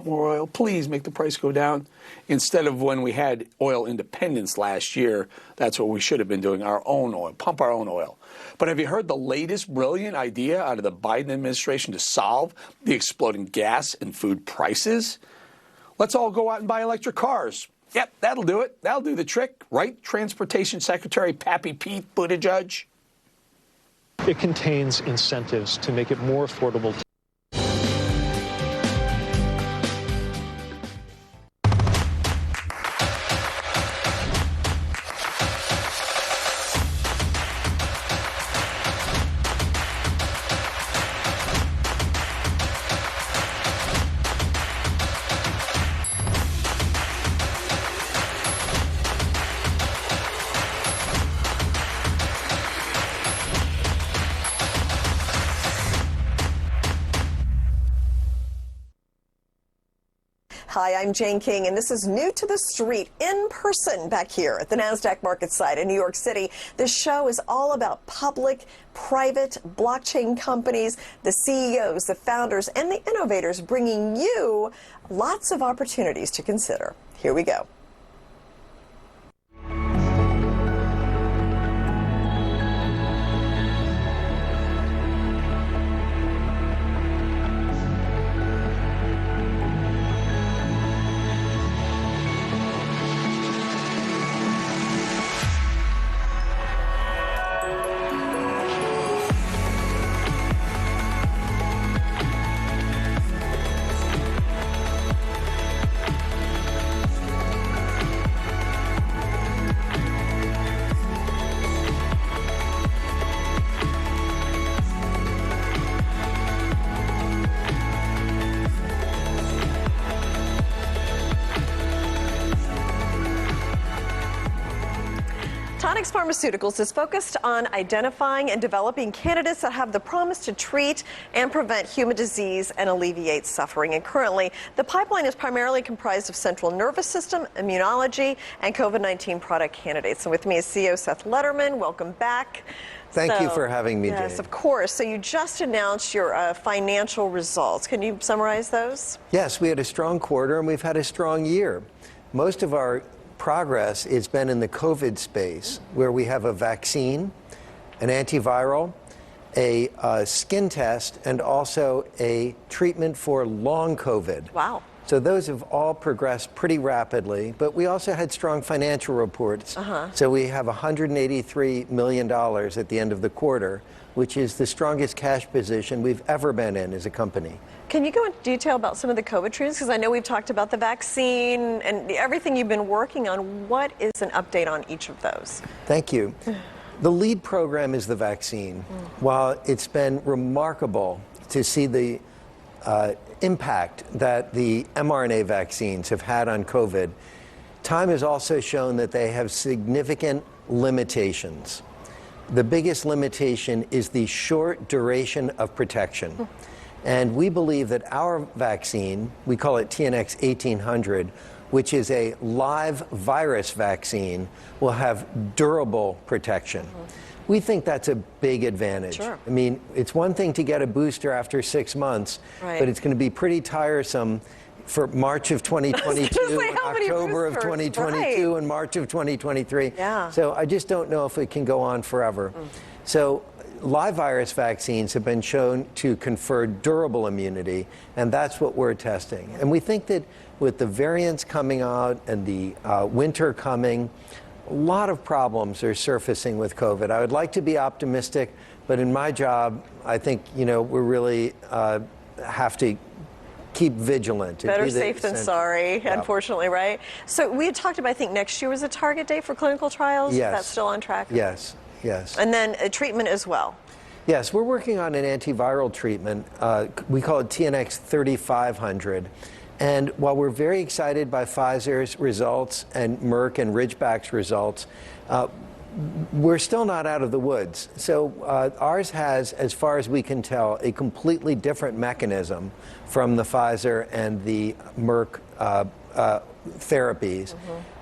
more oil, please make the price go down. Instead of when we had oil independence last year, that's what we should have been doing, our own oil, pump our own oil. But have you heard the latest brilliant idea out of the Biden administration to solve the exploding gas and food prices? Let's all go out and buy electric cars. Yep, that'll do it. That'll do the trick, right? Transportation Secretary Pappy Pete Buttigieg. It contains incentives to make it more affordable. Hi, I'm Jane King, and this is New to the Street, in person back here at the NASDAQ market site in New York City. This show is all about public, private, blockchain companies, the CEOs, the founders, and the innovators, bringing you lots of opportunities to consider. Here we go. Tonix Pharmaceuticals is focused on identifying and developing candidates that have the promise to treat and prevent human disease and alleviate suffering. And currently, the pipeline is primarily comprised of central nervous system, immunology, and COVID-19 product candidates. And with me is CEO Seth Lederman. Welcome back. Thank you for having me, Yes, Jane. of course. So you just announced your financial results. Can you summarize those? Yes, we had a strong quarter and we've had a strong year. Most of our progress has been in the COVID space, where we have a vaccine, an antiviral, a skin test, and also a treatment for long COVID. Wow. So those have all progressed pretty rapidly, but we also had strong financial reports. So we have $183 million at the end of the quarter, which is the strongest cash position we've ever been in as a company. Can you go into detail about some of the COVID treatments? Because I know we've talked about the vaccine and everything you've been working on. What is an update on each of those? Thank you. The lead program is the vaccine. While it's been remarkable to see the impact that the mRNA vaccines have had on COVID, time has also shown that they have significant limitations. The biggest limitation is the short duration of protection. And we believe that our vaccine, we call it TNX 1800, which is a live virus vaccine, will have durable protection. We think that's a big advantage. Sure. I mean, it's one thing to get a booster after 6 months, but it's going to be pretty tiresome for March of 2022, October of 2022, and March of 2023. So I just don't know if it can go on forever. So live virus vaccines have been shown to confer durable immunity, and that's what we're testing. And we think that with the variants coming out and the winter coming, a lot of problems are surfacing with COVID. I would like to be optimistic, but in my job, I think, we really have to keep vigilant. Better safe than sorry, unfortunately, right? So we had talked about, I think next year was a target date for clinical trials. Yes. Is that still on track? Yes, yes. And then a treatment as well. Yes, we're working on an antiviral treatment. We call it TNX 3500. And while we're very excited by Pfizer's results and Merck and Ridgeback's results, we're still not out of the woods. So ours has, as far as we can tell, a completely different mechanism from the Pfizer and the Merck therapies,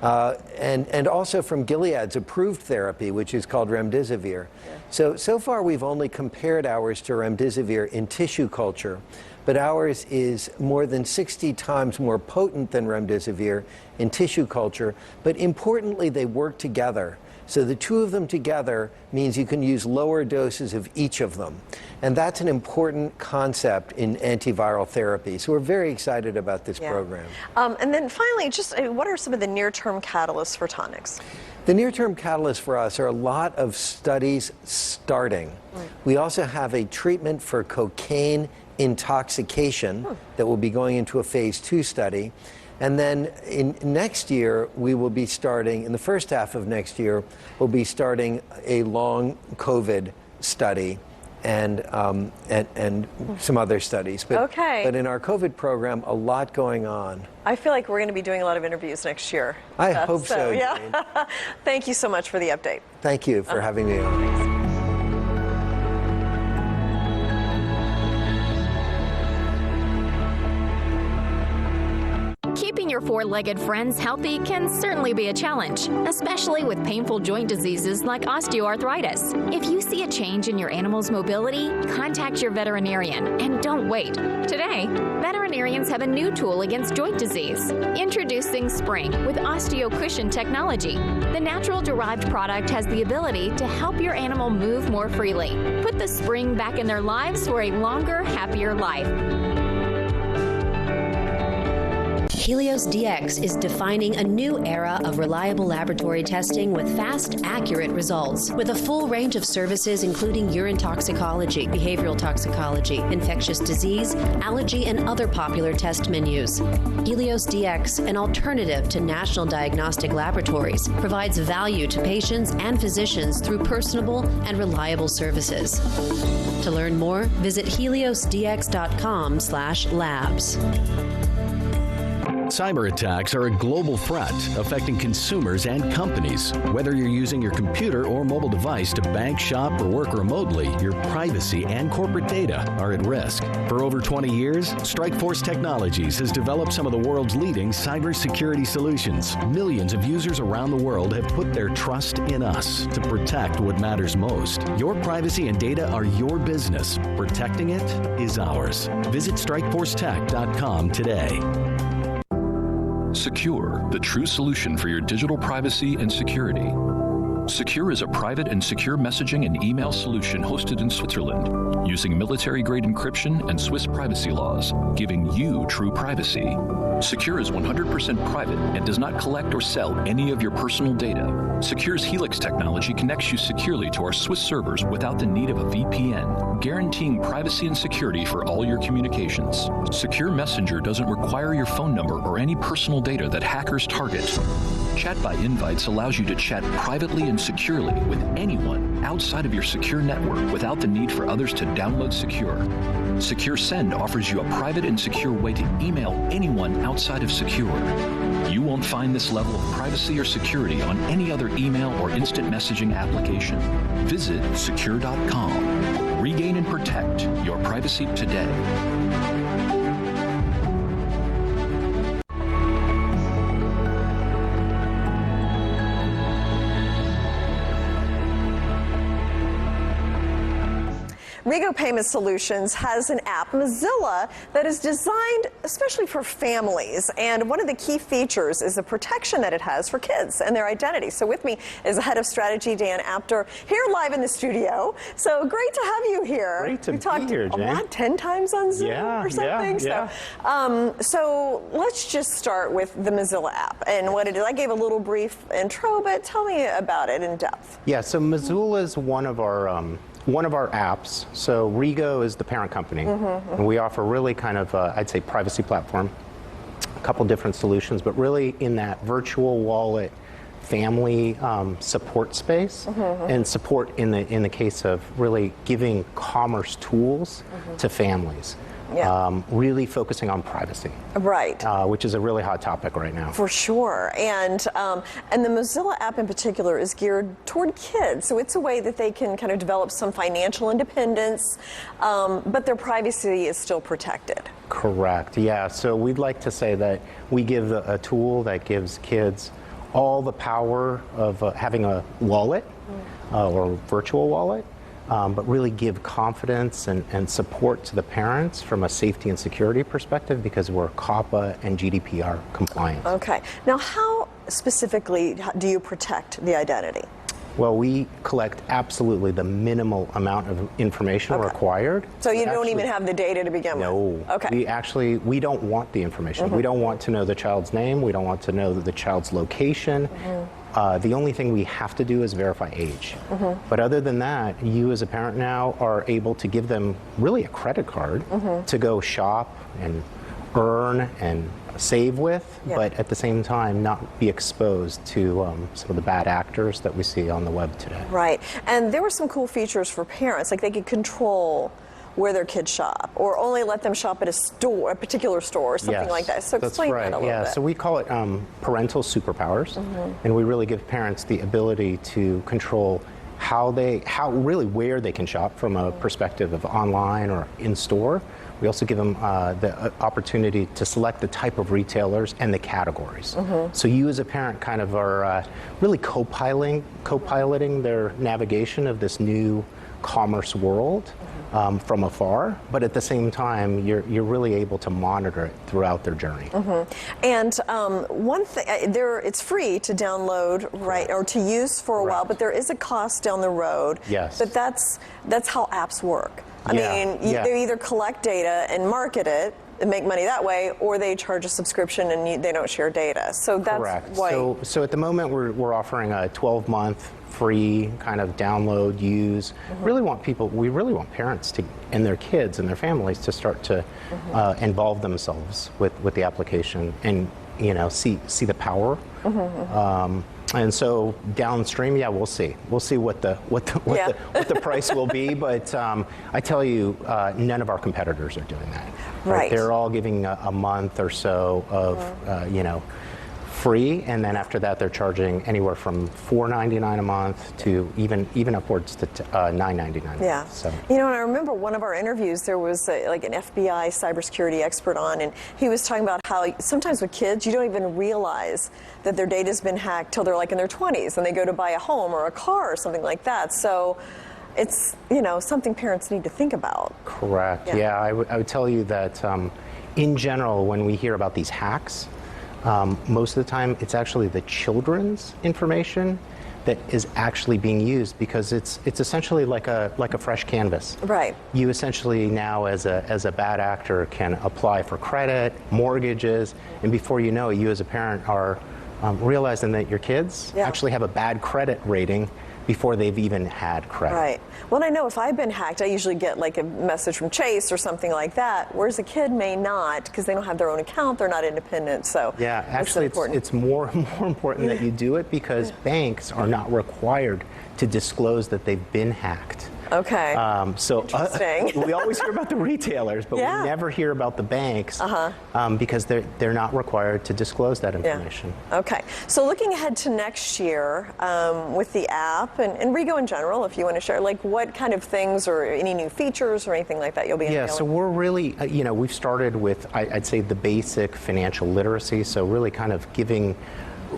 and also from Gilead's approved therapy, which is called remdesivir. So far we've only compared ours to remdesivir in tissue culture, but ours is more than 60 times more potent than remdesivir in tissue culture. But importantly, they work together. So the two of them together means you can use lower doses of each of them. And that's an important concept in antiviral therapy. So we're very excited about this program. And then finally, just what are some of the near-term catalysts for Tonix? The near-term catalysts for us are a lot of studies starting. We also have a treatment for cocaine intoxication that will be going into a phase 2 study. And then next year, we will be starting, in the first half of next year, we'll be starting a long COVID study and some other studies. But in our COVID program, a lot going on. I feel like we're going to be doing a lot of interviews next year. I hope so. Yeah. Thank you so much for the update. Thank you for having me on. Keeping your four-legged friends healthy can certainly be a challenge, especially with painful joint diseases like osteoarthritis. If you see a change in your animal's mobility, contact your veterinarian and don't wait. Today, veterinarians have a new tool against joint disease. Introducing Spring with OsteoCushion technology. The natural-derived product has the ability to help your animal move more freely. Put the spring back in their lives for a longer, happier life. Helios DX is defining a new era of reliable laboratory testing with fast, accurate results. With a full range of services including urine toxicology, behavioral toxicology, infectious disease, allergy, and other popular test menus. Helios DX, an alternative to national diagnostic laboratories, provides value to patients and physicians through personable and reliable services. To learn more, visit heliosdx.com/labs. Cyber attacks are a global threat affecting consumers and companies. Whether you're using your computer or mobile device to bank, shop, or work remotely, your privacy and corporate data are at risk. For over 20 years, Strikeforce Technologies has developed some of the world's leading cybersecurity solutions. Millions of users around the world have put their trust in us to protect what matters most. Your privacy and data are your business. Protecting it is ours. Visit StrikeForceTech.com today. SEKUR, the true solution for your digital privacy and security. SEKUR is a private and secure messaging and email solution hosted in Switzerland, using military-grade encryption and Swiss privacy laws, giving you true privacy. SEKUR is 100% private and does not collect or sell any of your personal data. SEKUR's Helix technology connects you securely to our Swiss servers without the need of a VPN, guaranteeing privacy and security for all your communications. SEKUR Messenger doesn't require your phone number or any personal data that hackers target. Chat by Invites allows you to chat privately and securely with anyone outside of your secure network without the need for others to download SEKUR. SEKUR Send offers you a private and secure way to email anyone outside of SEKUR. You won't find this level of privacy or security on any other email or instant messaging application. Visit SEKUR.com. Regain and protect your privacy today. Rego Payment Solutions has an app, Mozilla, that is designed especially for families. And one of the key features is the protection that it has for kids and their identity. So with me is the head of strategy, Dan Apter, here live in the studio. So great to have you here. Great to be here, Jane. We talked 10 times on Zoom or something. Yeah. So let's just start with the Mozilla app and what it is. I gave a little brief intro, but tell me about it in depth. Yeah, so Mozilla is one of our apps. So Rego is the parent company, and we offer really kind of, I'd say, privacy platform, a couple different solutions, but really in that virtual wallet family support space, and support in the case of really giving commerce tools to families. Yeah. Really focusing on privacy. Right. Which is a really hot topic right now. For sure. And the Mozilla app in particular is geared toward kids. So it's a way that they can kind of develop some financial independence, but their privacy is still protected. Correct. Yeah. So we'd like to say that we give a tool that gives kids all the power of having a wallet or virtual wallet, but really give confidence and support to the parents from a safety and security perspective, because we're COPPA and GDPR compliant. Okay. Now, how specifically do you protect the identity? Well, we collect absolutely the minimal amount of information required. So you don't even have the data to begin with? No. Okay. We don't want the information. We don't want to know the child's name. We don't want to know the child's location. The only thing we have to do is verify age. But other than that, you as a parent now are able to give them really a credit card to go shop and earn and save with, but at the same time not be exposed to some of the bad actors that we see on the web today. Right. And there were some cool features for parents, like they could control where their kids shop, or only let them shop at a store, a particular store, or something like that. So explain that a little bit. So we call it parental superpowers, and we really give parents the ability to control really where they can shop from a perspective of online or in store. We also give them the opportunity to select the type of retailers and the categories. So you as a parent kind of are really co-piloting their navigation of this new commerce world from afar, but at the same time, you're really able to monitor it throughout their journey. And one thing, it's free to download, right, or to use for a while, but there is a cost down the road. Yes. But that's how apps work. I mean, they either collect data and market it and make money that way, or they charge a subscription and they don't share data. So that's why. So at the moment, we're offering a 12-month free kind of download, use. We really want parents to, and their kids and their families to start to involve themselves with the application and see the power. And so downstream, we'll see what the price will be. But I tell you, none of our competitors are doing that. Right. They're all giving a month or so of free, and then after that they're charging anywhere from $4.99 a month to even upwards to $9.99. Yeah. So. And I remember one of our interviews, there was like an FBI cybersecurity expert on, and he was talking about how sometimes with kids you don't even realize that their data's been hacked till they're like in their 20s and they go to buy a home or a car or something like that. So it's something parents need to think about. Correct. Yeah, I would tell you that in general, when we hear about these hacks, most of the time it's actually the children's information that is actually being used, because it's essentially like a fresh canvas. Right. You essentially now as a bad actor can apply for credit, mortgages, and before you know it, you as a parent are realizing that your kids actually have a bad credit rating before they've even had credit. Right. Well, I know if I've been hacked, I usually get like a message from Chase or something like that, whereas a kid may not, because they don't have their own account, they're not independent. So yeah, actually it's more important that you do it, because banks are not required to disclose that they've been hacked. Okay. So interesting. We always hear about the retailers, but we never hear about the banks because they're not required to disclose that information. Yeah. Okay. So looking ahead to next year with the app and Rego in general, if you want to share, like what kind of things or any new features or anything like that you'll be unveiling? Yeah. So we're really, we've started with I'd say the basic financial literacy. So really kind of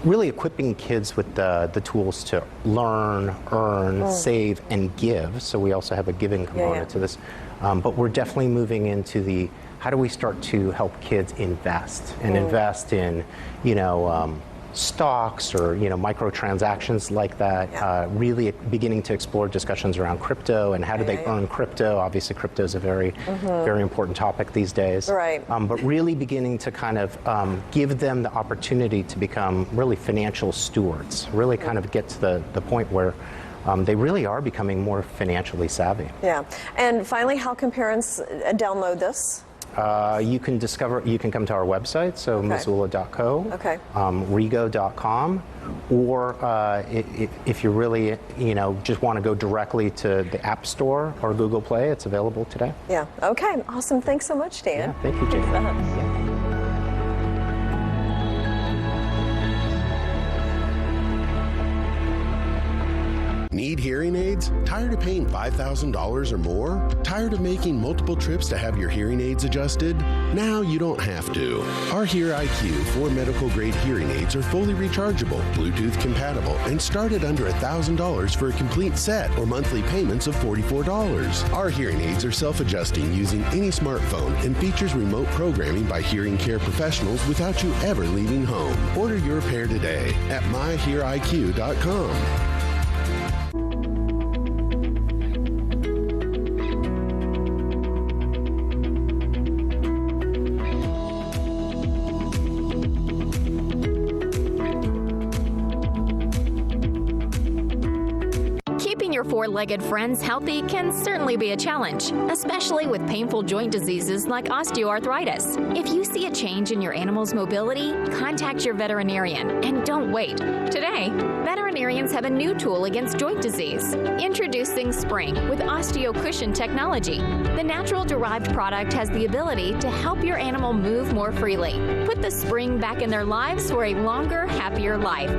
really equipping kids with the tools to learn, earn, save, and give. So we also have a giving component to this. But we're definitely moving into how do we start to help kids invest and invest in, stocks or microtransactions like that. Really beginning to explore discussions around crypto and how do they earn crypto. Obviously, crypto is a very very important topic these days. Right. But really beginning to kind of give them the opportunity to become really financial stewards. Really kind of get to the point where they really are becoming more financially savvy. Yeah. And finally, how can parents download this? You can come to our website, so Mozilla.co, Rego.com, or if you really, just want to go directly to the App Store or Google Play, it's available today. Yeah. Okay. Awesome. Thanks so much, Dan. Yeah. Thank you, Jane. Need Need hearing aids? Tired of paying $5,000 or more? Tired of making multiple trips to have your hearing aids adjusted? Now you don't have to. Our Hear IQ 4 medical-grade hearing aids are fully rechargeable, Bluetooth compatible, and start at under $1,000 for a complete set or monthly payments of $44. Our hearing aids are self-adjusting using any smartphone and features remote programming by hearing care professionals without you ever leaving home. Order your pair today at myheariq.com. Your four-legged friends healthy can certainly be a challenge, especially with painful joint diseases like osteoarthritis. If you see a change in your animal's mobility, contact your veterinarian and don't wait. Today, veterinarians have a new tool against joint disease. Introducing Spring with OsteoCushion technology. The natural-derived product has the ability to help your animal move more freely. Put the spring back in their lives for a longer, happier life.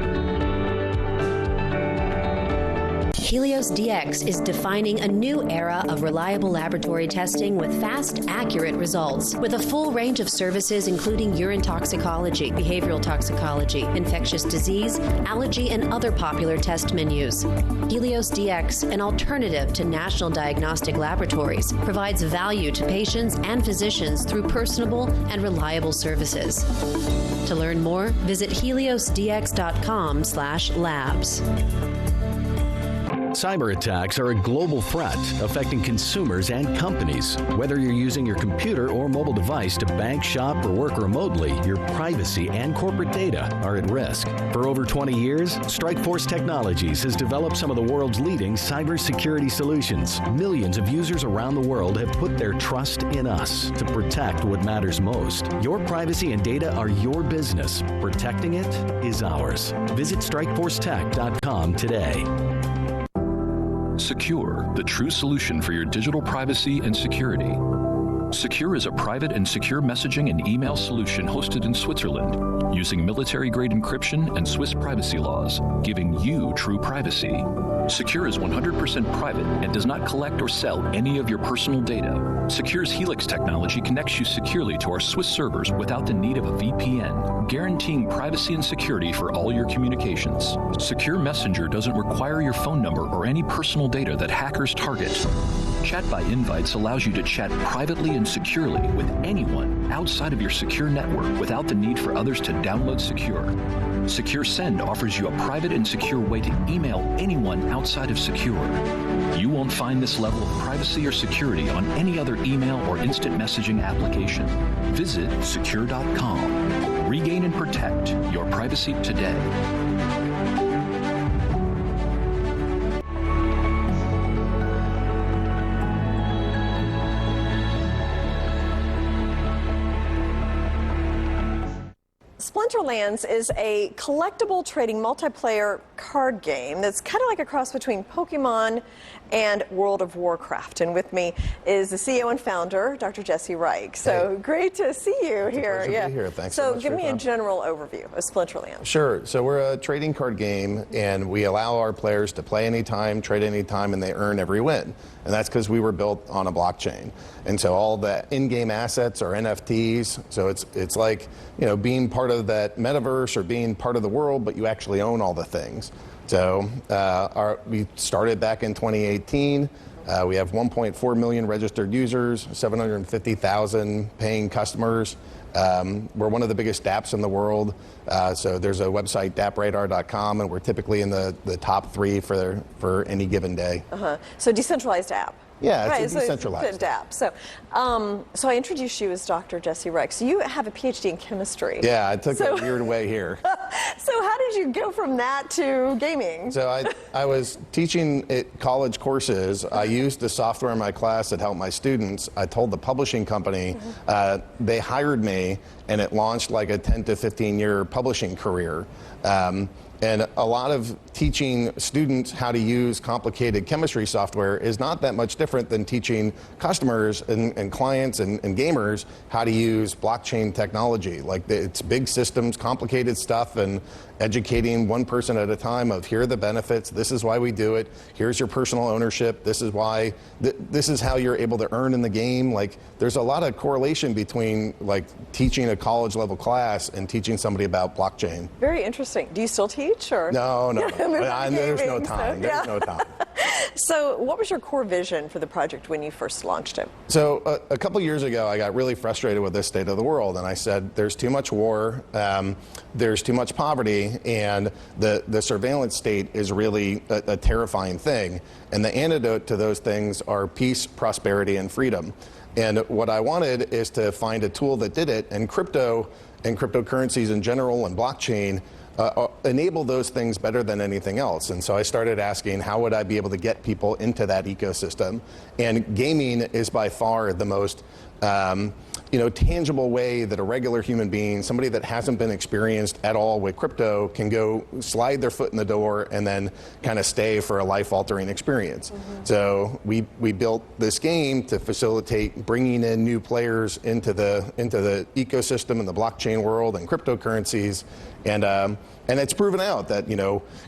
Helios DX is defining a new era of reliable laboratory testing with fast, accurate results. With a full range of services including urine toxicology, behavioral toxicology, infectious disease, allergy, and other popular test menus. Helios DX, an alternative to national diagnostic laboratories, provides value to patients and physicians through personable and reliable services. To learn more, visit heliosdx.com/labs. Cyber attacks are a global threat affecting consumers and companies. Whether you're using your computer or mobile device to bank, shop, or work remotely, your privacy and corporate data are at risk. For over 20 years, Strikeforce Technologies has developed some of the world's leading cybersecurity solutions. Millions of users around the world have put their trust in us to protect what matters most. Your privacy and data are your business. Protecting it is ours. Visit StrikeForceTech.com today. SEKUR, the true solution for your digital privacy and security. SEKUR is a private and secure messaging and email solution hosted in Switzerland, using military-grade encryption and Swiss privacy laws, giving you true privacy. SEKUR is 100% private and does not collect or sell any of your personal data. SEKUR's Helix technology connects you securely to our Swiss servers without the need of a VPN, guaranteeing privacy and security for all your communications. SEKUR Messenger doesn't require your phone number or any personal data that hackers target. Chat by Invites allows you to chat privately and securely with anyone outside of your secure network without the need for others to download SEKUR. SEKUR Send offers you a private and secure way to email anyone outside of SEKUR. You won't find this level of privacy or security on any other email or instant messaging application. Visit SEKUR.com. Regain and protect your privacy today. Splinterlands is a collectible trading multiplayer card game that's kind of like a cross between Pokemon and World of Warcraft. And with me is the CEO and founder, Dr. Jesse Reich. So great to see you here. To be here. Thanks so so much give for me your a time. general overview of Splinterlands. Sure. So we're a trading card game, and we allow our players to play anytime, trade anytime, and they earn every win. And that's because we were built on a blockchain. And so all the in-game assets are NFTs. So it's like, you know, being part of that metaverse or being part of the world, but you actually own all the things. So we started back in 2018. We have 1.4 million registered users, 750,000 paying customers. We're one of the biggest dApps in the world. So there's a website, dapradar.com, and we're typically in the top 3 for any given day. So decentralized app. Yeah, it's a decentralized app. So, so I introduced you as Dr. Jesse Reich. So you have a PhD in chemistry. Yeah, I took a weird way here. So how did you go from that to gaming? So I was teaching college courses. I used the software in my class that helped my students. I told the publishing company, they hired me, and it launched like a 10 to 15 year publishing career. And a lot of teaching students how to use complicated chemistry software is not that much different than teaching customers and clients and gamers how to use blockchain technology. Like it's big systems, complicated stuff, and educating one person at a time of here are the benefits, this is why we do it, here's your personal ownership, this is why, this is how you're able to earn in the game. Like, there's a lot of correlation between like teaching a college level class and teaching somebody about blockchain. Very interesting. Do you still teach, or? No. There's no time. There's no time. So what was your core vision for the project when you first launched it? So a couple years ago, I got really frustrated with this state of the world, and I said, there's too much war, there's too much poverty, and the surveillance state is really a terrifying thing. And the antidote to those things are peace, prosperity, and freedom. And what I wanted is to find a tool that did it, and crypto and cryptocurrencies in general and blockchain enable those things better than anything else. And so I started asking, how would I be able to get people into that ecosystem? And gaming is by far the most tangible way that a regular human being, somebody that hasn't been experienced at all with crypto, can go slide their foot in the door and then kind of stay for a life-altering experience. So we built this game to facilitate bringing in new players into the ecosystem in the blockchain world and cryptocurrencies. And it's proven out that,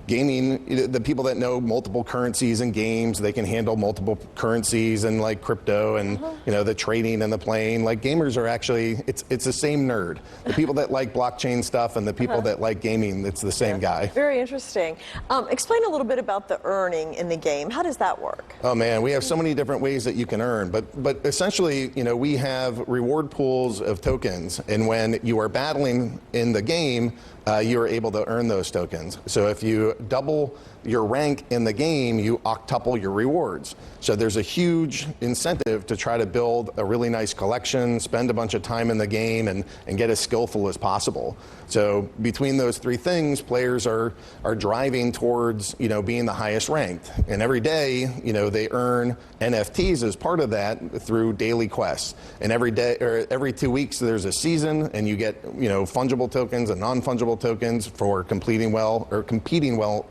gaming, the people that know multiple currencies and games, they can handle multiple currencies and like crypto and, the trading and the playing. Like, gamers are actually, it's the same nerd. The people that like blockchain stuff and the people that like gaming, it's the same guy. Very interesting. Explain a little bit about the earning in the game. How does that work? Oh man, we have so many different ways that you can earn, but essentially, we have reward pools of tokens, and when you are battling in the game, you are able to earn those tokens. So if you double your rank in the game, you octuple your rewards. So there's a huge incentive to try to build a really nice collection, spend a bunch of time in the game, and get as skillful as possible. So between those three things, players are driving towards, being the highest ranked. And every day, they earn NFTs as part of that through daily quests. And every day, or every 2 weeks, there's a season, and you get, fungible tokens and non-fungible tokens for competing well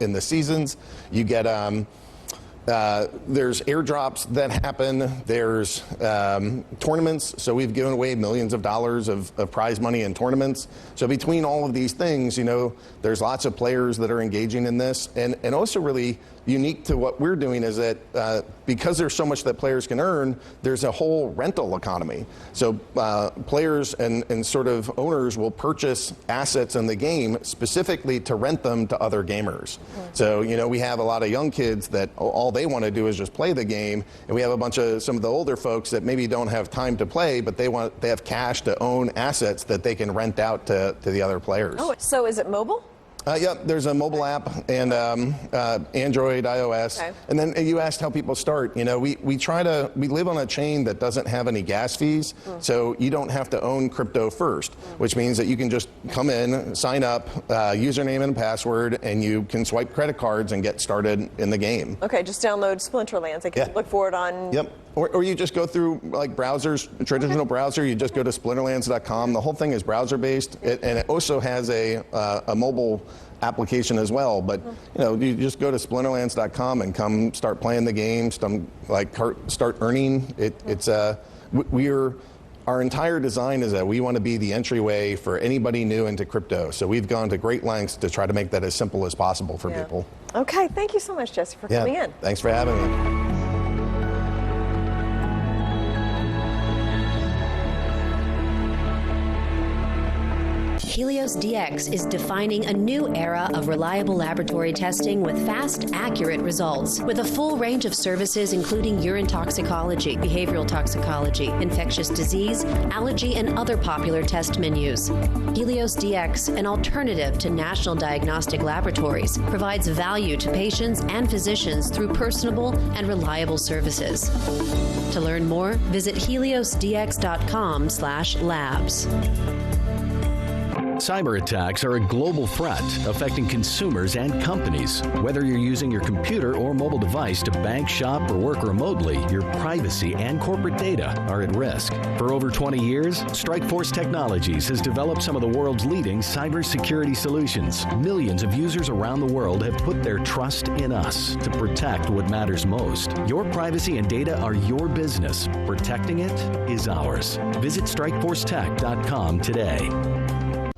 in the seasons. You get there's airdrops that happen. There's tournaments. So we've given away millions of dollars of prize money in tournaments. So between all of these things, there's lots of players that are engaging in this. And also really unique to what we're doing is that because there's so much that players can earn, there's a whole rental economy. So players and sort of owners will purchase assets in the game specifically to rent them to other gamers. So, we have a lot of young kids that all they want to do is just play the game, and we have a bunch of some of the older folks that maybe don't have time to play, but they have cash to own assets that they can rent out to the other players. Oh, so is it mobile? Yep, there's a mobile app and Android, iOS. Okay. And then you asked how people start. We live on a chain that doesn't have any gas fees, so you don't have to own crypto first, which means that you can just come in, sign up, username and password, and you can swipe credit cards and get started in the game. Okay, just download Splinterlands. I can look for it on... Yep. Or you just go through like browsers, traditional browser, you just go to splinterlands.com. The whole thing is browser-based, and it also has a mobile application as well. But you just go to splinterlands.com and come start playing the game, start earning. Our entire design is that we want to be the entryway for anybody new into crypto. So we've gone to great lengths to try to make that as simple as possible for people. Okay, thank you so much, Jesse, for coming in. Thanks for having me. Helios DX is defining a new era of reliable laboratory testing with fast, accurate results. With a full range of services including urine toxicology, behavioral toxicology, infectious disease, allergy, and other popular test menus. Helios DX, an alternative to national diagnostic laboratories, provides value to patients and physicians through personable and reliable services. To learn more, visit heliosdx.com/labs. Cyber attacks are a global threat affecting consumers and companies. Whether you're using your computer or mobile device to bank, shop, or work remotely, your privacy and corporate data are at risk. For over 20 years, Strikeforce Technologies has developed some of the world's leading cybersecurity solutions. Millions of users around the world have put their trust in us to protect what matters most. Your privacy and data are your business. Protecting it is ours. Visit StrikeForceTech.com today.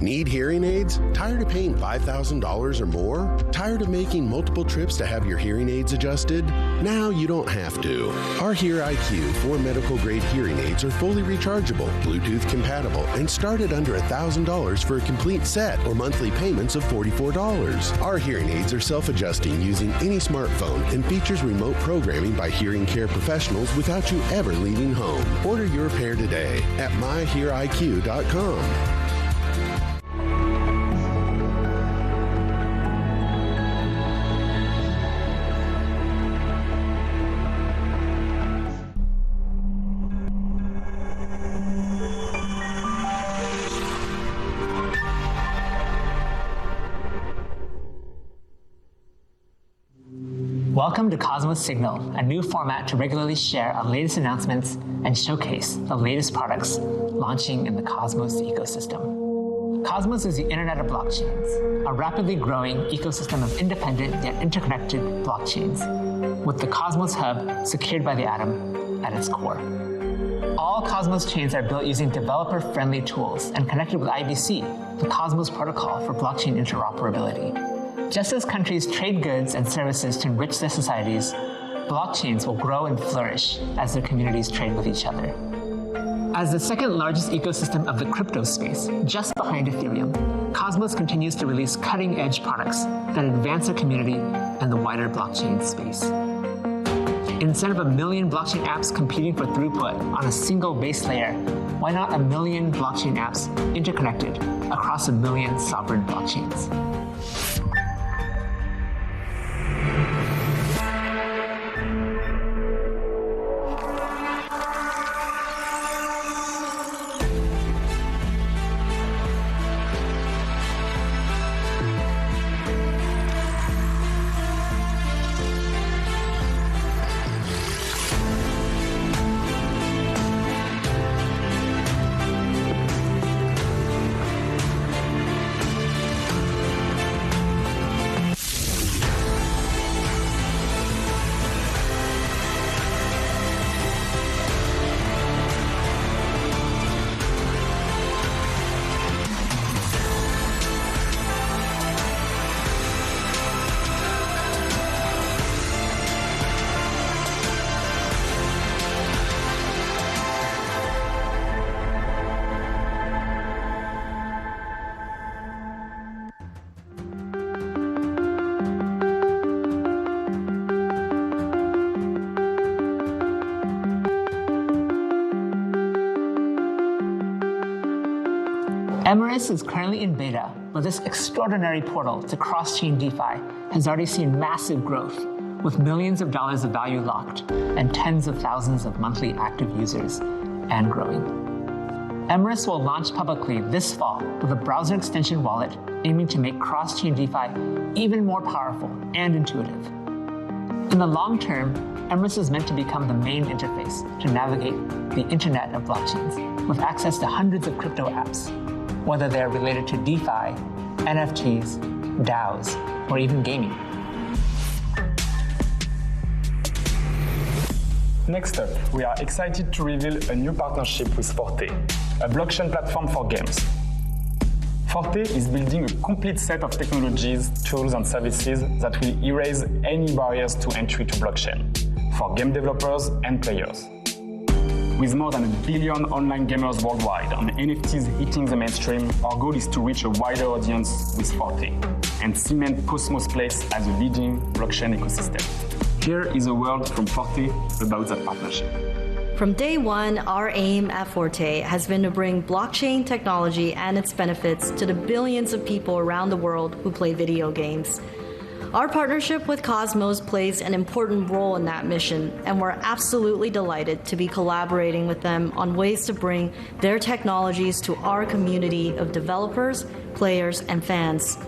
Need hearing aids? Tired of paying $5,000 or more? Tired of making multiple trips to have your hearing aids adjusted? Now you don't have to. Our Hear IQ 4 medical grade hearing aids are fully rechargeable, Bluetooth compatible, and start at under $1,000 for a complete set or monthly payments of $44. Our hearing aids are self-adjusting using any smartphone and features remote programming by hearing care professionals without you ever leaving home. Order your pair today at myheariq.com. Welcome to Cosmos Signal, a new format to regularly share our latest announcements and showcase the latest products launching in the Cosmos ecosystem. Cosmos is the Internet of Blockchains, a rapidly growing ecosystem of independent yet interconnected blockchains, with the Cosmos Hub secured by the atom at its core. All Cosmos chains are built using developer-friendly tools and connected with IBC, the Cosmos protocol for blockchain interoperability. Just as countries trade goods and services to enrich their societies, blockchains will grow and flourish as their communities trade with each other. As the second largest ecosystem of the crypto space, just behind Ethereum, Cosmos continues to release cutting-edge products that advance our community and the wider blockchain space. Instead of 1 million blockchain apps competing for throughput on a single base layer, why not 1 million blockchain apps interconnected across 1 million sovereign blockchains? Emrys is currently in beta, but this extraordinary portal to cross-chain DeFi has already seen massive growth, with millions of dollars of value locked and tens of thousands of monthly active users, and growing. Emrys will launch publicly this fall with a browser extension wallet aiming to make cross-chain DeFi even more powerful and intuitive. In the long term, Emrys is meant to become the main interface to navigate the Internet of Blockchains, with access to hundreds of crypto apps, whether they're related to DeFi, NFTs, DAOs, or even gaming. Next up, we are excited to reveal a new partnership with Sporty, a blockchain platform for games. Forte is building a complete set of technologies, tools, and services that will erase any barriers to entry to blockchain for game developers and players. With more than 1 billion online gamers worldwide and NFTs hitting the mainstream, our goal is to reach a wider audience with Forte and cement Cosmos' place as a leading blockchain ecosystem. Here is a word from Forte about that partnership. From day one, our aim at Forte has been to bring blockchain technology and its benefits to the billions of people around the world who play video games. Our partnership with Cosmos plays an important role in that mission, and we're absolutely delighted to be collaborating with them on ways to bring their technologies to our community of developers, players, and fans.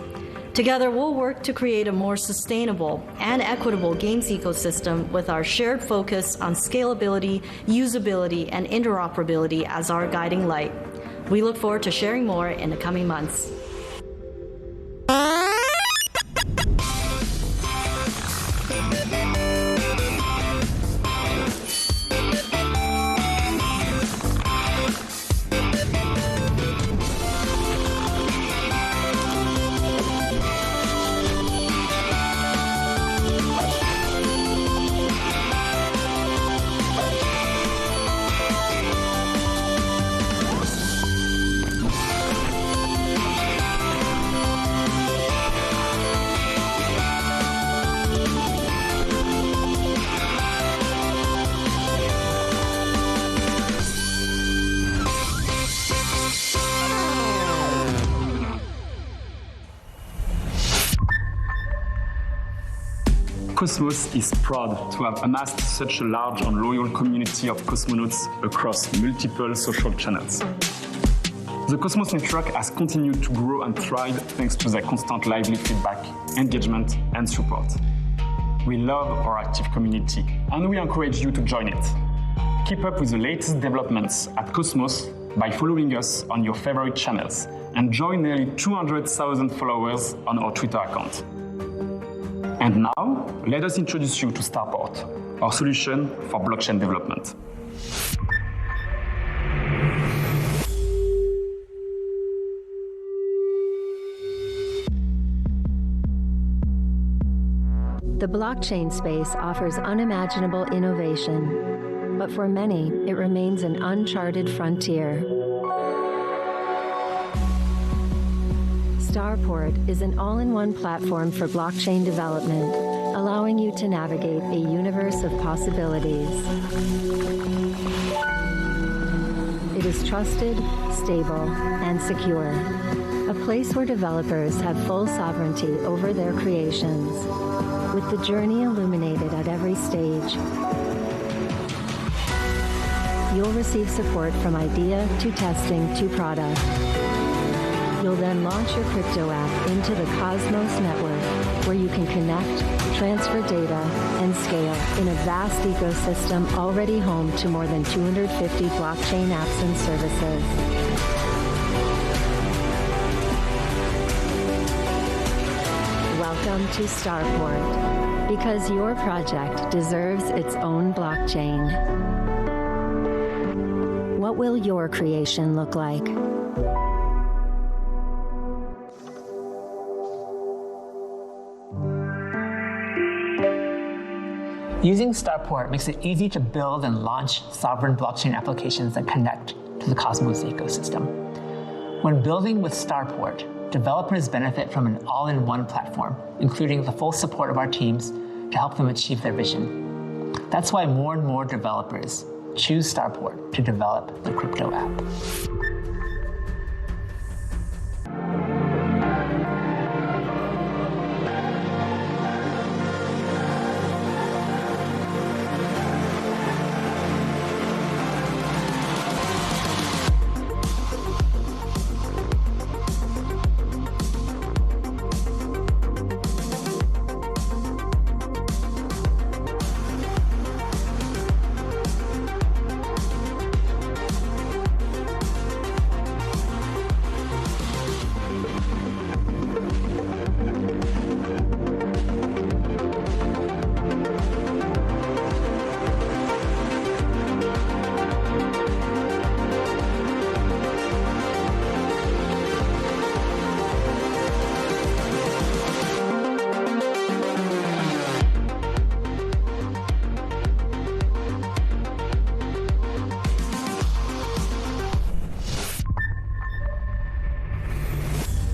Together, we'll work to create a more sustainable and equitable games ecosystem with our shared focus on scalability, usability, and interoperability as our guiding light. We look forward to sharing more in the coming months. Cosmos is proud to have amassed such a large and loyal community of cosmonauts across multiple social channels. The Cosmos network has continued to grow and thrive thanks to their constant lively feedback, engagement, and support. We love our active community, and we encourage you to join it. Keep up with the latest developments at Cosmos by following us on your favorite channels and join nearly 200,000 followers on our Twitter account. And now, let us introduce you to Starport, our solution for blockchain development. The blockchain space offers unimaginable innovation, but for many, it remains an uncharted frontier. Starport is an all-in-one platform for blockchain development, allowing you to navigate a universe of possibilities. It is trusted, stable, and secure, a place where developers have full sovereignty over their creations, with the journey illuminated at every stage. You'll receive support from idea to testing to product. You'll then launch your crypto app into the Cosmos network, where you can connect, transfer data, and scale in a vast ecosystem already home to more than 250 blockchain apps and services. Welcome to Starport, because your project deserves its own blockchain. What will your creation look like? Using Starport makes it easy to build and launch sovereign blockchain applications that connect to the Cosmos ecosystem. When building with Starport, developers benefit from an all-in-one platform, including the full support of our teams to help them achieve their vision. That's why more and more developers choose Starport to develop the crypto app.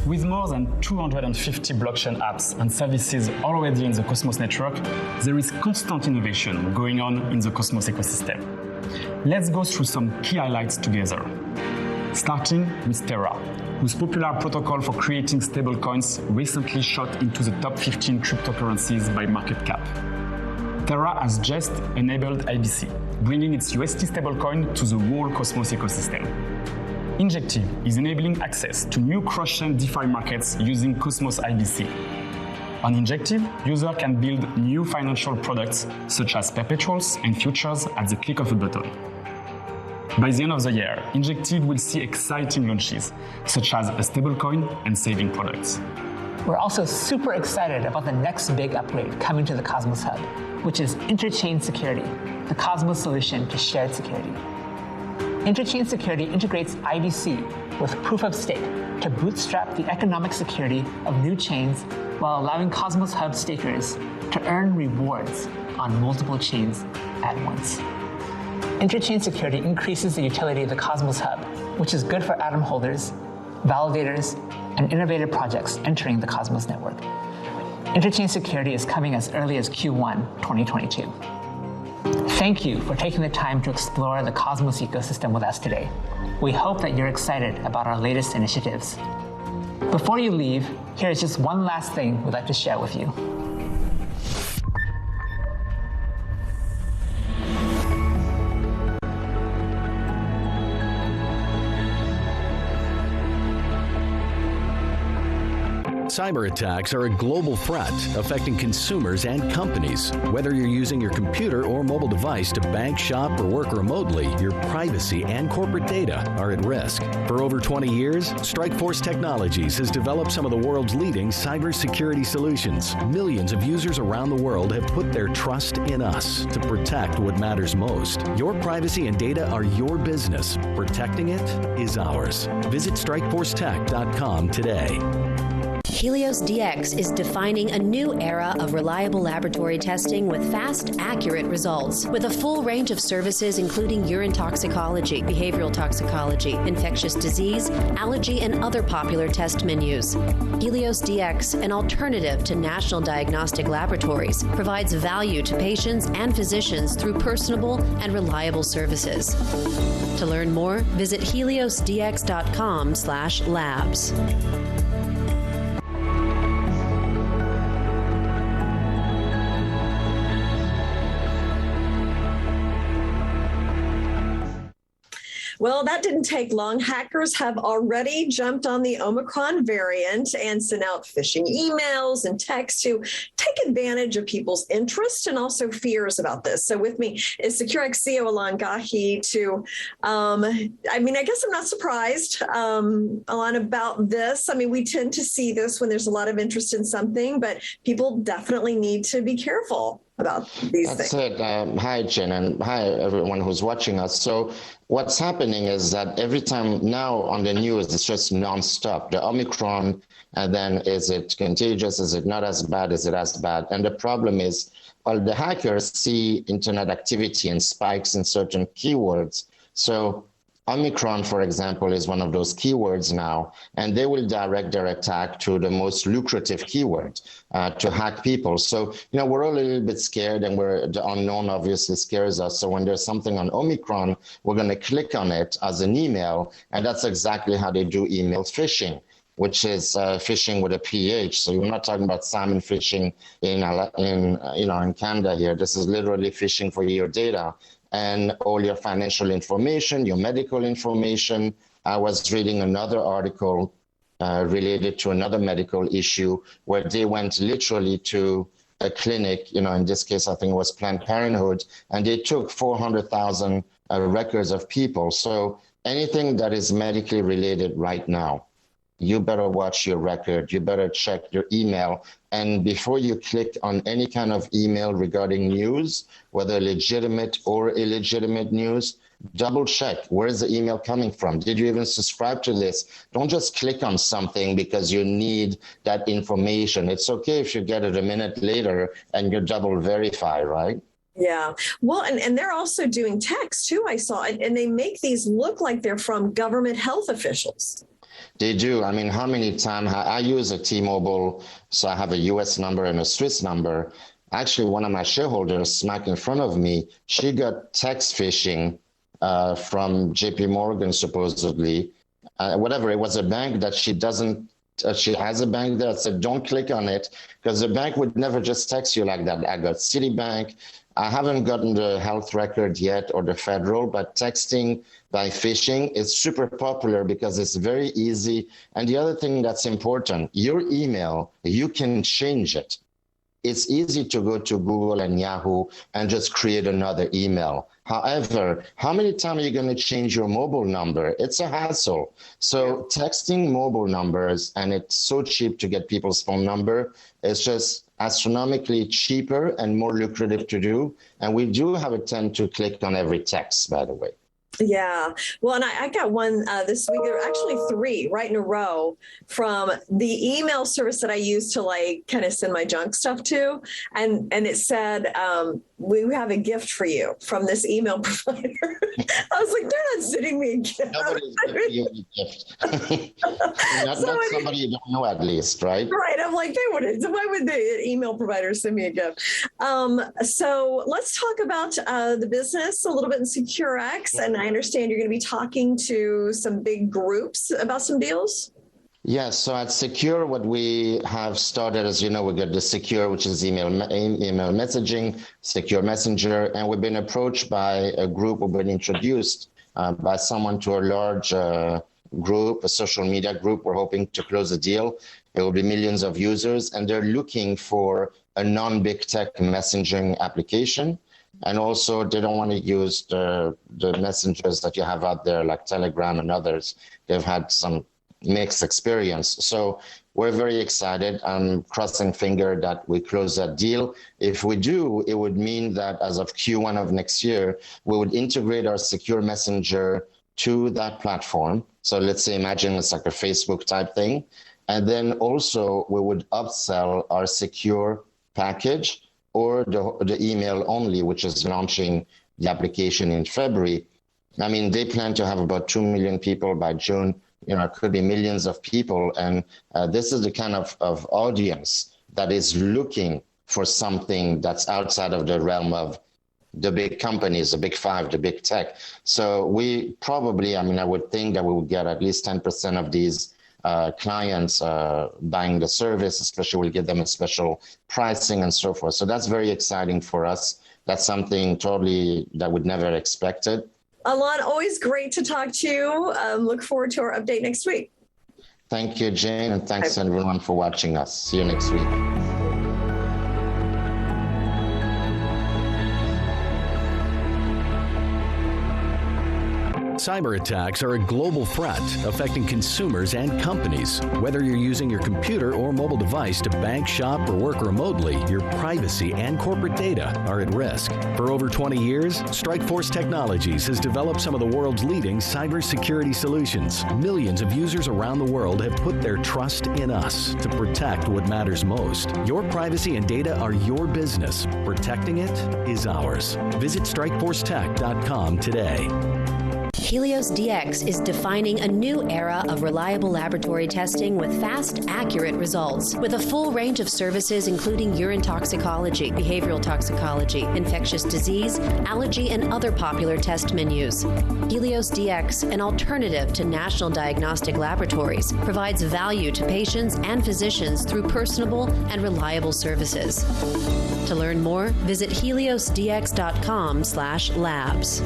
With more than 250 blockchain apps and services already in the Cosmos network, there is constant innovation going on in the Cosmos ecosystem. Let's go through some key highlights together. Starting with Terra, whose popular protocol for creating stablecoins recently shot into the top 15 cryptocurrencies by market cap. Terra has just enabled IBC, bringing its UST stablecoin to the whole Cosmos ecosystem. Injective is enabling access to new cross-chain DeFi markets using Cosmos IBC. On Injective, users can build new financial products such as perpetuals and futures at the click of a button. By the end of the year, Injective will see exciting launches such as a stablecoin and saving products. We're also super excited about the next big upgrade coming to the Cosmos Hub, which is Interchain Security, the Cosmos solution to shared security. Interchain Security integrates IBC with Proof of Stake to bootstrap the economic security of new chains while allowing Cosmos Hub stakers to earn rewards on multiple chains at once. Interchain Security increases the utility of the Cosmos Hub, which is good for Atom holders, validators, and innovative projects entering the Cosmos network. Interchain Security is coming as early as Q1 2022. Thank you for taking the time to explore the Cosmos ecosystem with us today. We hope that you're excited about our latest initiatives. Before you leave, here is just one last thing we'd like to share with you. Cyber attacks are a global threat affecting consumers and companies. Whether you're using your computer or mobile device to bank, shop, or work remotely, your privacy and corporate data are at risk. For over 20 years, Strikeforce Technologies has developed some of the world's leading cybersecurity solutions. Millions of users around the world have put their trust in us to protect what matters most. Your privacy and data are your business. Protecting it is ours. Visit StrikeForceTech.com today. Helios DX is defining a new era of reliable laboratory testing with fast, accurate results. With a full range of services including urine toxicology, behavioral toxicology, infectious disease, allergy, and other popular test menus. Helios DX, an alternative to national diagnostic laboratories, provides value to patients and physicians through personable and reliable services. To learn more, visit heliosdx.com/labs. Well, that didn't take long. Hackers have already jumped on the Omicron variant and sent out phishing emails and texts to take advantage of people's interest and also fears about this. So with me is Securex CEO Alon Gahi to, I guess I'm not surprised, Alon, about this. I mean, we tend to see this when there's a lot of interest in something, but people definitely need to be careful about these things. That's it. Hi, Jen, and hi, everyone who's watching us. So what's happening is that every time now on the news, it's just nonstop. The Omicron, and then is it contagious? Is it not as bad? Is it as bad? And the problem is, well, the hackers see internet activity and spikes in certain keywords. So Omicron, for example, is one of those keywords now, and they will direct their attack to the most lucrative keyword to hack people. So, we're all a little bit scared, and the unknown obviously scares us. So when there's something on Omicron, we're going to click on it as an email, and that's exactly how they do email phishing, which is phishing with a PH. So we're not talking about salmon fishing in Canada here. This is literally phishing for your data and all your financial information, your medical information. I was reading another article related to another medical issue where they went literally to a clinic, in this case, I think it was Planned Parenthood, and they took 400,000 records of people. So anything that is medically related right now, you better watch your record, you better check your email. And before you click on any kind of email regarding news, whether legitimate or illegitimate news, double check. Where is the email coming from? Did you even subscribe to this? Don't just click on something because you need that information. It's okay if you get it a minute later and you double verify, right? Yeah. Well, and they're also doing text too, I saw, and they make these look like they're from government health officials. They do. I mean, how many times I use a T-Mobile, so I have a US number and a Swiss number. Actually, one of my shareholders smack in front of me, she got text phishing from JP Morgan, supposedly. Whatever, it was a bank that she doesn't, she has a bank there. I said, don't click on it, because the bank would never just text you like that. I got Citibank. I haven't gotten the health record yet or the federal, but texting by phishing is super popular because it's very easy. And the other thing that's important, your email, you can change it. It's easy to go to Google and Yahoo and just create another email. However, how many times are you going to change your mobile number? It's a hassle. So texting mobile numbers, and it's so cheap to get people's phone number, it's just astronomically cheaper and more lucrative to do. And we do have a tend to click on every text, by the way. Yeah. Well, and I got one this week. There were actually 3 right in a row from the email service that I use to kind of send my junk stuff to. And it said, we have a gift for you from this email provider. I was like, they're not sending me a gift. Nobody's giving you a gift. not somebody you don't know, at least, right? Right. I'm like, they wouldn't. So why would the email provider send me a gift? So let's talk about the business a little bit in Securex. And I understand you're going to be talking to some big groups about some deals. Yes, so at SEKUR, what we have started, as you know, we got the SEKUR, which is email messaging, SEKUR Messenger, and we've been approached by a group, we've been introduced by someone to a large group, a social media group. We're hoping to close a deal. It will be millions of users, and they're looking for a non-big tech messaging application. And also, they don't want to use the messengers that you have out there, like Telegram and others. They've had some mixed experience. So we're very excited. I'm crossing finger that we close that deal. If we do, it would mean that as of Q1 of next year, we would integrate our secure messenger to that platform. So let's say, imagine it's like a Facebook type thing. And then also we would upsell our secure package or the email only, which is launching the application in February. I mean, they plan to have about 2 million people by June. You know, it could be millions of people. And this is the kind of audience that is looking for something that's outside of the realm of the big companies, the big five, the big tech. So we probably, I mean, I would think that we would get at least 10% of these clients buying the service, especially we'll give them a special pricing and so forth. So that's very exciting for us. That's something totally that we'd never expected. Alon, always great to talk to you. Look forward to our update next week. Thank you, Jane, and thanks everyone for watching us. See you next week. Cyber attacks are a global threat affecting consumers and companies. Whether you're using your computer or mobile device to bank, shop, or work remotely, your privacy and corporate data are at risk. For over 20 years, Strikeforce Technologies has developed some of the world's leading cybersecurity solutions. Millions of users around the world have put their trust in us to protect what matters most. Your privacy and data are your business. Protecting it is ours. Visit StrikeForceTech.com today. Helios DX is defining a new era of reliable laboratory testing with fast, accurate results. With a full range of services including urine toxicology, behavioral toxicology, infectious disease, allergy, and other popular test menus. Helios DX, an alternative to national diagnostic laboratories, provides value to patients and physicians through personable and reliable services. To learn more, visit heliosdx.com/labs.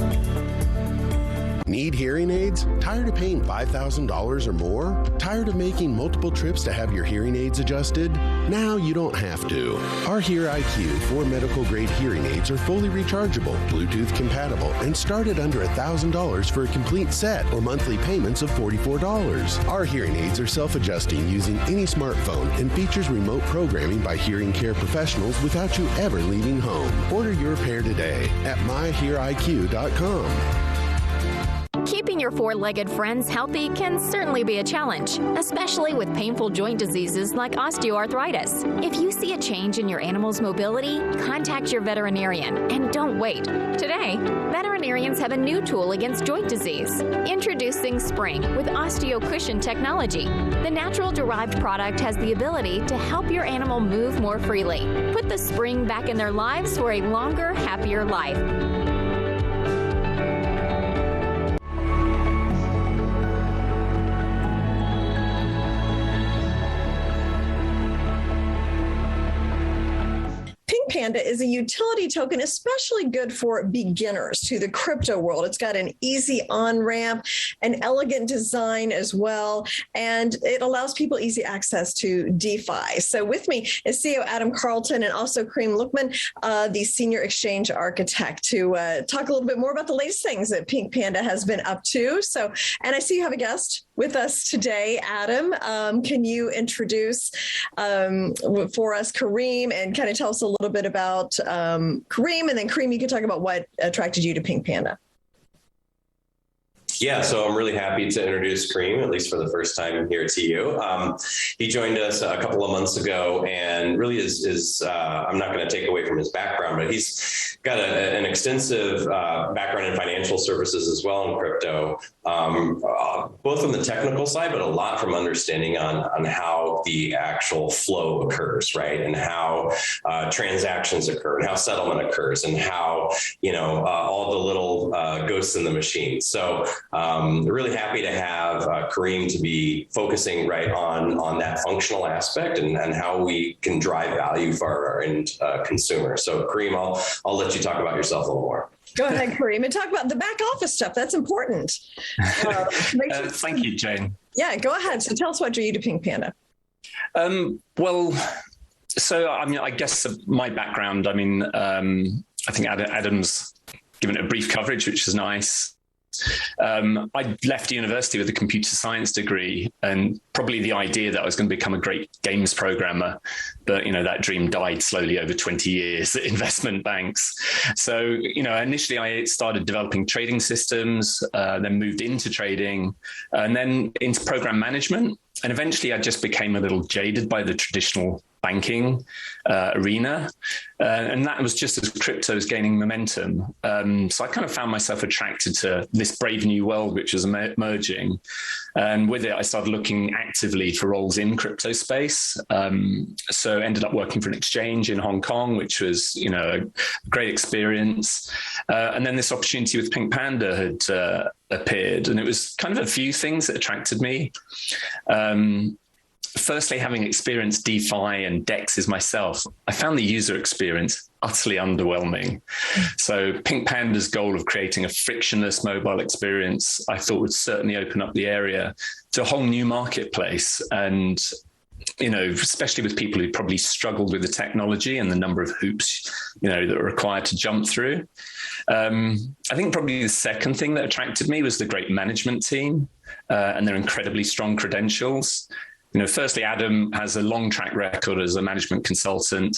Need hearing aids? Tired of paying $5,000 or more? Tired of making multiple trips to have your hearing aids adjusted? Now you don't have to. Our Hear IQ 4 medical grade hearing aids are fully rechargeable, Bluetooth compatible, and start at under $1,000 for a complete set or monthly payments of $44. Our hearing aids are self-adjusting using any smartphone and features remote programming by hearing care professionals without you ever leaving home. Order your pair today at myheariq.com. Keeping your four-legged friends healthy can certainly be a challenge, especially with painful joint diseases like osteoarthritis. If you see a change in your animal's mobility, contact your veterinarian and don't wait. Today, veterinarians have a new tool against joint disease. Introducing Spring with OsteoCushion technology. The natural-derived product has the ability to help your animal move more freely. Put the spring back in their lives for a longer, happier life. PINKPANDA is a utility token especially good for beginners to the crypto world. It's got an easy on-ramp, an elegant design as well, and it allows people easy access to DeFi. So with me is CEO Adam Carlton and also Kareem Lukman, the senior exchange architect, to talk a little bit more about the latest things that PINKPANDA has been up to. So, and I see you have a guest with us today, Adam. Can you introduce for us Kareem and kind of tell us a little bit about Kareem, and then Kareem, you can talk about what attracted you to PINKPANDA. Yeah, so I'm really happy to introduce Kareem, at least for the first time here to you. He joined us a couple of months ago and really is I'm not going to take away from his background, but he's got an extensive background in financial services as well in crypto, both from the technical side, but a lot from understanding on how the actual flow occurs, right? And how transactions occur and how settlement occurs and how, all the little ghosts in the machine. So really happy to have Kareem to be focusing right on that functional aspect and how we can drive value for our end consumer. So Kareem, I'll let you you talk about yourself a little more. Go ahead, Kareem, and talk about the back office stuff. That's important. Thank you, Jane. Yeah, go ahead. So tell us what drew you to Pink Panda. Well, so I mean, I guess my background. I mean, I think Adam's given it a brief coverage, which is nice. I left university with a computer science degree and probably the idea that I was going to become a great games programmer. But, that dream died slowly over 20 years at investment banks. So, initially I started developing trading systems, then moved into trading and then into program management. And eventually I just became a little jaded by the traditional banking arena. And that was just as crypto was gaining momentum. So I kind of found myself attracted to this brave new world, which was emerging. And with it, I started looking actively for roles in crypto space. So ended up working for an exchange in Hong Kong, which was, a great experience. And then this opportunity with Pink Panda had appeared. And it was kind of a few things that attracted me. Firstly, having experienced DeFi and DEXs myself, I found the user experience utterly underwhelming. So Pink Panda's goal of creating a frictionless mobile experience, I thought would certainly open up the area to a whole new marketplace. And, especially with people who probably struggled with the technology and the number of hoops, that are required to jump through. I think probably the second thing that attracted me was the great management team and their incredibly strong credentials. Firstly, Adam has a long track record as a management consultant.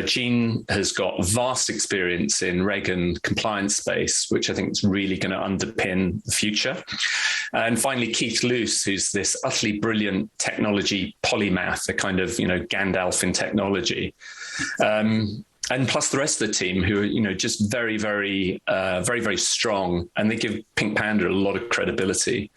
Jean has got vast experience in reg and compliance space, which I think is really going to underpin the future. And finally, Keith Luce, who's this utterly brilliant technology polymath, a kind of, Gandalf in technology. And plus the rest of the team who are, just very, very, very strong. And they give Pink Panda a lot of credibility.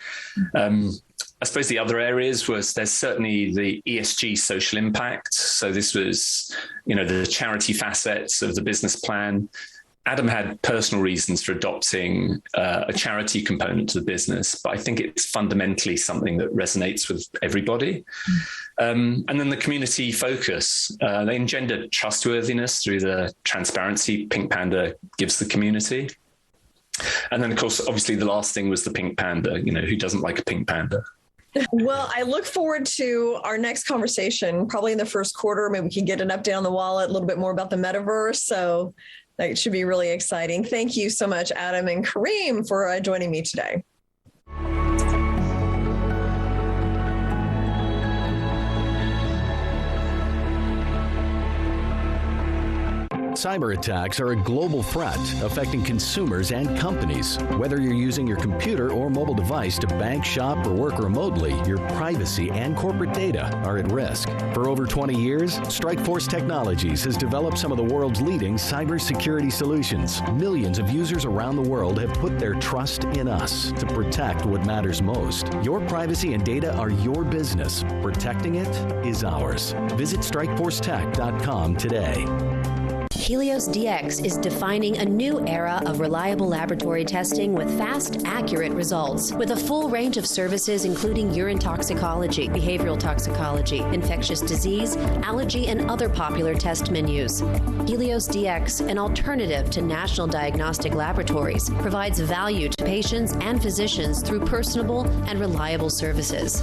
I suppose the other areas there's certainly the ESG social impact. So this was, the charity facets of the business plan. Adam had personal reasons for adopting a charity component to the business, but I think it's fundamentally something that resonates with everybody. And then the community focus. They engender trustworthiness through the transparency Pink Panda gives the community. And then, of course, obviously the last thing was the Pink Panda. Who doesn't like a Pink Panda? Well, I look forward to our next conversation, probably in the first quarter. Maybe we can get an update on the wallet, a little bit more about the metaverse. So that should be really exciting. Thank you so much, Adam and Kareem, for joining me today. Cyber attacks are a global threat affecting consumers and companies. Whether you're using your computer or mobile device to bank, shop, or work remotely, your privacy and corporate data are at risk. For over 20 years, Strikeforce Technologies has developed some of the world's leading cybersecurity solutions. Millions of users around the world have put their trust in us to protect what matters most. Your privacy and data are your business. Protecting it is ours. Visit StrikeForceTech.com today. Helios DX is defining a new era of reliable laboratory testing with fast, accurate results. With a full range of services including urine toxicology, behavioral toxicology, infectious disease, allergy, and other popular test menus. Helios DX, an alternative to national diagnostic laboratories, provides value to patients and physicians through personable and reliable services.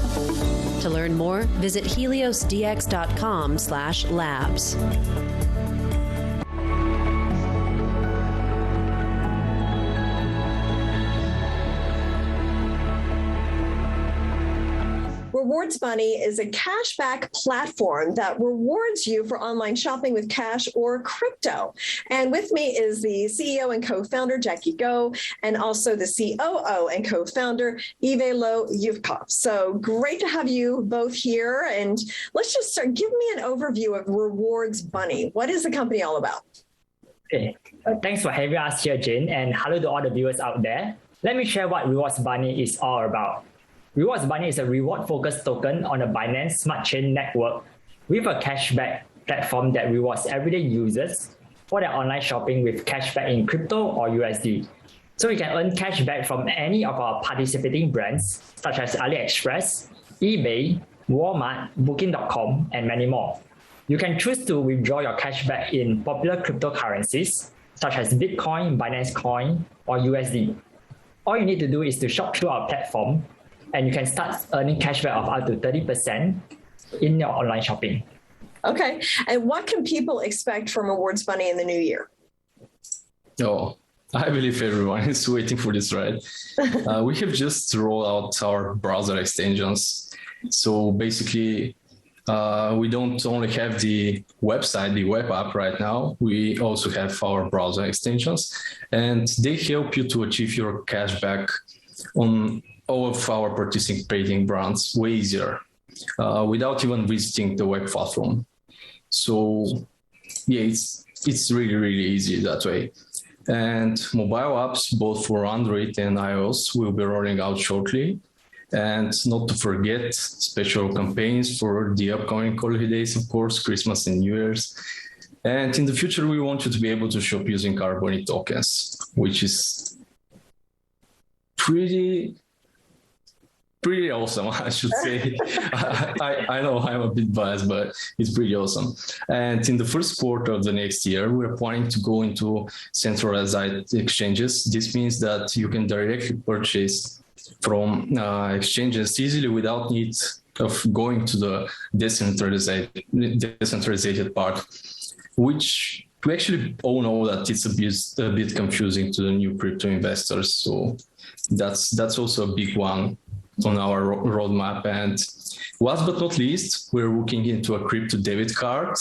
To learn more, visit heliosdx.com/labs. RewardsBunny is a cashback platform that rewards you for online shopping with cash or crypto. And with me is the CEO and co-founder, Jackie Go, and also the COO and co-founder, Ivaylo Yuvkov. So great to have you both here. And let's just start. Give me an overview of RewardsBunny. What is the company all about? Okay. Thanks for having us here, Jane, and hello to all the viewers out there. Let me share what RewardsBunny is all about. RewardsBunny is a reward-focused token on the Binance Smart Chain network with a cashback platform that rewards everyday users for their online shopping with cashback in crypto or USD. So you can earn cashback from any of our participating brands, such as AliExpress, eBay, Walmart, Booking.com, and many more. You can choose to withdraw your cashback in popular cryptocurrencies such as Bitcoin, Binance Coin, or USD. All you need to do is to shop through our platform, and you can start earning cashback of up to 30% in your online shopping. Okay. And what can people expect from Rewards Bunny in the new year? Oh, I believe everyone is waiting for this, right? We have just rolled out our browser extensions. So basically, we don't only have the website, the web app right now, we also have our browser extensions, and they help you to achieve your cashback on all of our participating brands way easier, without even visiting the web platform. So yeah, it's really, really easy that way. And mobile apps, both for Android and iOS, will be rolling out shortly. And not to forget special campaigns for the upcoming holidays, of course, Christmas and New Year's. And in the future, we want you to be able to shop using RBUNNY tokens, which is pretty awesome, I should say. I know I'm a bit biased, but it's pretty awesome. And in the first quarter of the next year, we're planning to go into centralized exchanges. This means that you can directly purchase from exchanges easily without need of going to the decentralized part, which we actually all know that it's a bit confusing to the new crypto investors. So that's also a big one on our roadmap. And last but not least, we're looking into a crypto debit card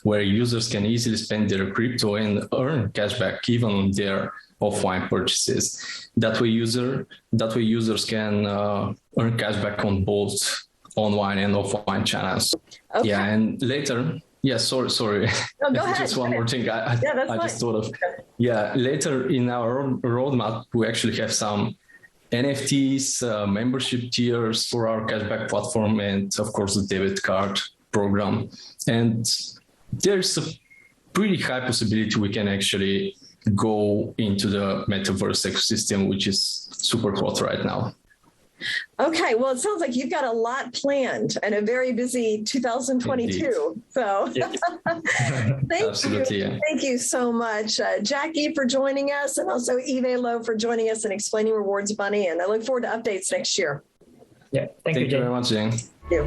where users can easily spend their crypto and earn cashback even on their offline purchases. That way users can earn cashback on both online and offline channels. Okay. Yeah, and later, yeah, sorry. No, go ahead. Just one more thing I just thought of. Yeah, later in our roadmap, we actually have some NFTs, membership tiers for our cashback platform, and of course the debit card program. And there's a pretty high possibility we can actually go into the metaverse ecosystem, which is super hot right now. Okay, well, it sounds like you've got a lot planned and a very busy 2022. Indeed. So Thank you so much, Jackie, for joining us, and also Eve Lowe for joining us and explaining Rewards Bunny. And I look forward to updates next year. Yeah, thank you very much, Jane. Thank you.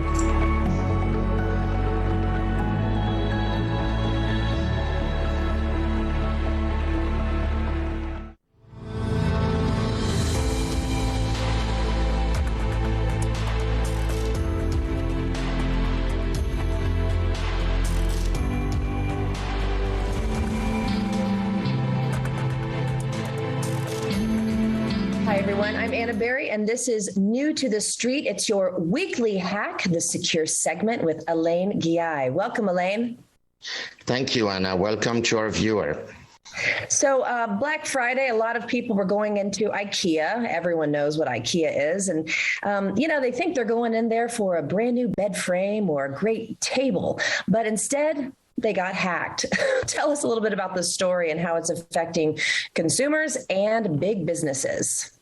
I'm Anna Berry, and this is New to the Street. It's your weekly hack, the Secure segment with Elaine Guillai. Welcome, Elaine. Thank you, Anna. Welcome to our viewer. So Black Friday, a lot of people were going into IKEA. Everyone knows what IKEA is. And, they think they're going in there for a brand new bed frame or a great table. But instead, they got hacked. Tell us a little bit about this story and how it's affecting consumers and big businesses.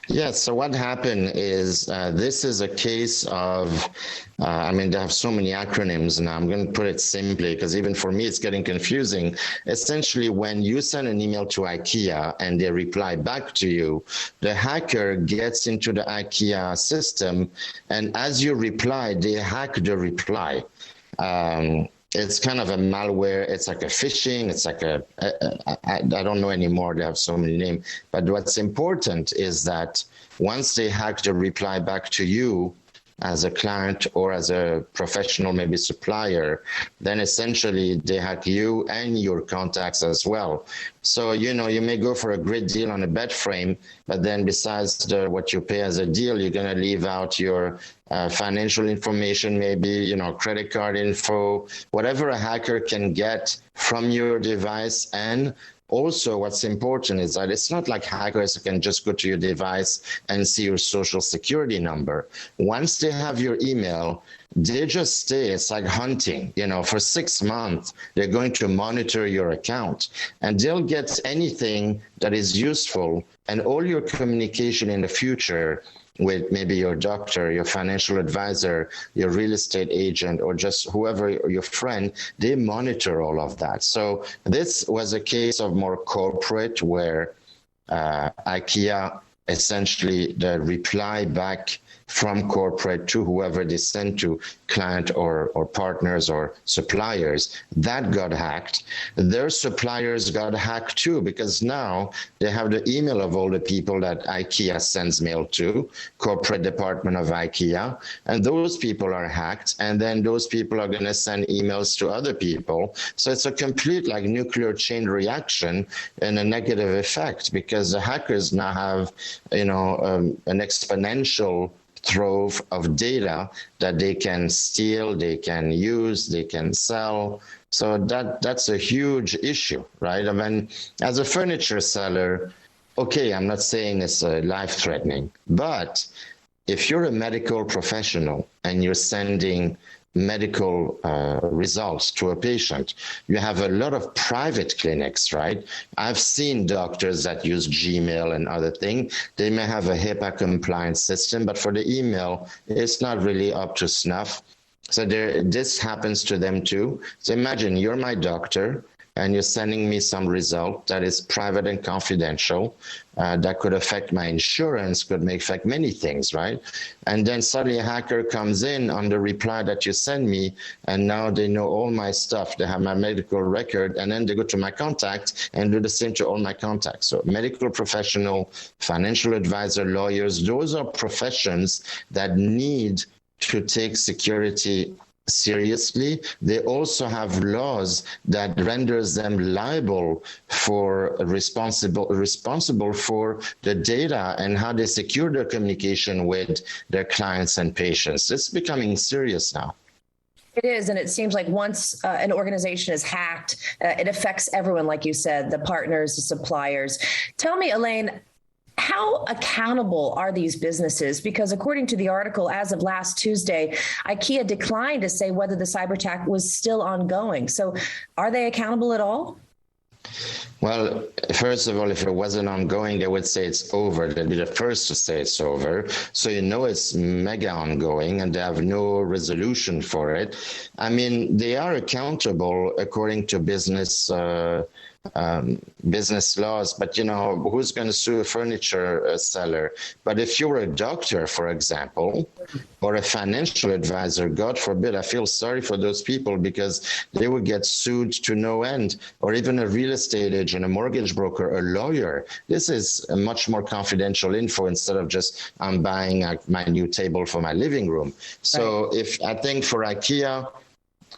Yes, so what happened is this is a case of, they have so many acronyms, and I'm going to put it simply because even for me it's getting confusing. Essentially, when you send an email to IKEA and they reply back to you, the hacker gets into the IKEA system, and as you reply, they hack the reply. It's kind of a malware. It's like a phishing. It's like I don't know anymore. They have so many names. But what's important is that once they hack the reply back to you as a client or as a professional, maybe supplier, then essentially they hack you and your contacts as well. So, you may go for a great deal on a bed frame, but then besides what you pay as a deal, you're going to leave out your financial information, maybe, credit card info, whatever a hacker can get from your device. And also, what's important is that it's not like hackers can just go to your device and see your social security number. Once they have your email, they just stay. It's like hunting. For 6 months, they're going to monitor your account, and they'll get anything that is useful, and all your communication in the future with maybe your doctor, your financial advisor, your real estate agent, or just whoever, your friend, they monitor all of that. So this was a case of more corporate where IKEA, essentially the reply back from corporate to whoever they send to, client or partners or suppliers, that got hacked. Their suppliers got hacked too, because now they have the email of all the people that IKEA sends mail to, corporate department of IKEA, and those people are hacked, and then those people are going to send emails to other people. So it's a complete like nuclear chain reaction and a negative effect, because the hackers now have, you know, an exponential trove of data that they can steal, they can use, they can sell. So that's a huge issue, right? I mean, as a furniture seller, okay, I'm not saying it's life-threatening, but if you're a medical professional and you're sending medical results to a patient, you have a lot of private clinics, right? I've seen doctors that use Gmail and other things. They may have a HIPAA compliant system, but for the email, it's not really up to snuff. So this happens to them too. So imagine you're my doctor and you're sending me some result that is private and confidential, that could affect my insurance, could affect many things, right? And then suddenly a hacker comes in on the reply that you send me, and now they know all my stuff. They have my medical record, and then they go to my contacts and do the same to all my contacts. So medical professional, financial advisor, lawyers, those are professions that need to take security seriously. They also have laws that renders them liable for responsible for the data and how they secure their communication with their clients and patients. It's becoming serious now. It is, and it seems like once an organization is hacked, it affects everyone, like you said, the partners, the suppliers. Tell me, Elaine, how accountable are these businesses? Because according to the article, as of last Tuesday, IKEA declined to say whether the cyber attack was still ongoing. So are they accountable at all? Well, first of all, if it wasn't ongoing, they would say it's over. They'd be the first to say it's over. So you know it's mega ongoing and they have no resolution for it. I mean, they are accountable according to business laws, but you know, who's going to sue a furniture seller? But if you're a doctor, for example, or a financial advisor, God forbid, I feel sorry for those people because they would get sued to no end, or even a real estate agent, a mortgage broker, a lawyer. This is a much more confidential info instead of just I'm buying my new table for my living room. So if I think for IKEA,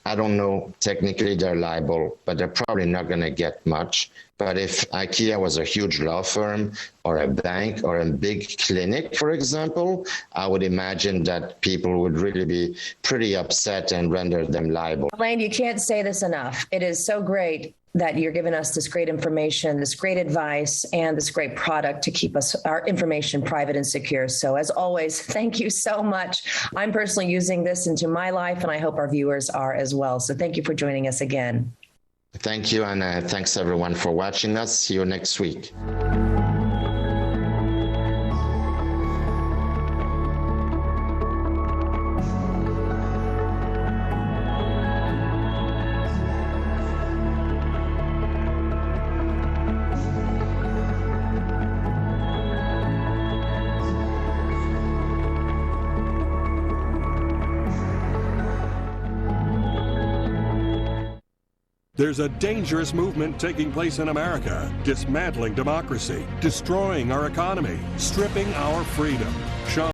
I don't know, technically they're liable, but they're probably not going to get much. But if IKEA was a huge law firm or a bank or a big clinic, for example, I would imagine that people would really be pretty upset and render them liable. Elaine, you can't say this enough. It is so great that you're giving us this great information, this great advice, and this great product to keep our information private and secure. So as always, thank you so much. I'm personally using this into my life, and I hope our viewers are as well. So thank you for joining us again. Thank you, and thanks everyone for watching us. See you next week. There's a dangerous movement taking place in America, dismantling democracy, destroying our economy, stripping our freedom.